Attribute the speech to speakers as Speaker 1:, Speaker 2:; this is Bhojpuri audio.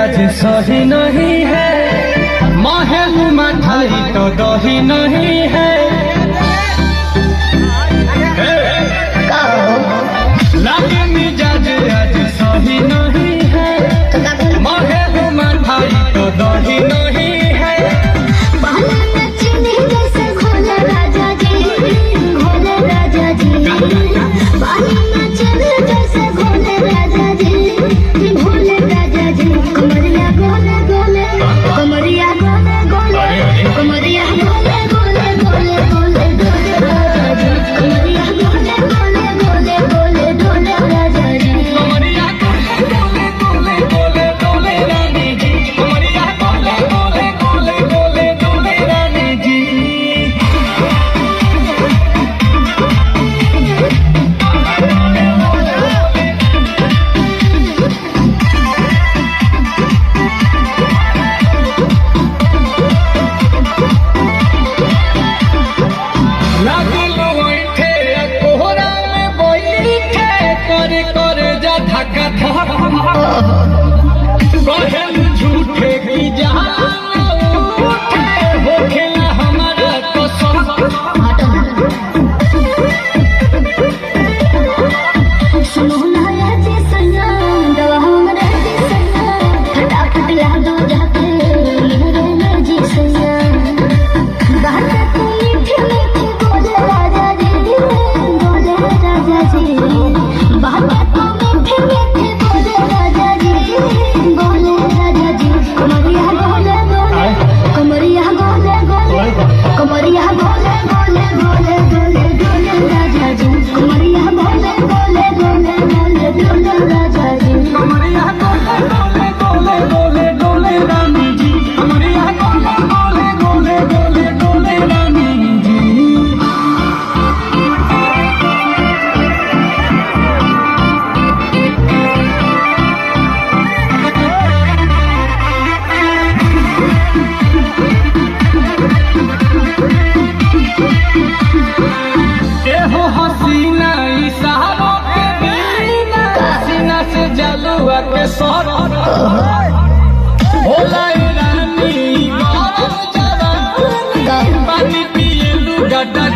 Speaker 1: आज सही नहीं है, महल मठाई तो दही नहीं है। लागे मिजाज आज सही नहीं है, महल मठाई तो दही नहीं है। झूठे की जहां हो खेला हमारा कसम।
Speaker 2: सुनो ना याद सैया दवा हमरा सैया फटाफट ला दो जाके मेरे जी सैया। बात को मीठे मीठे बोले राजा जी, बोले राजा जी। बात को मीठे मीठे बोले राजा जी, बोले राजा जी। कमरिया बोले बोले, कमरिया बोले बोले, कमरिया बोले बोले बोले बोले बोले राजा जी। कमरिया बोले बोले बोले बोले बोले राजा जी।
Speaker 1: कमरिया बोले बोले बोले बोले बोले रानी जी। कमरिया बोले बोले बोले बोले बोले रानी जी। हो हसीना इशारों के बिना, सीना से जलुआ के सर होला रानी गरम जवानी, पानी पिए लू गड्ढा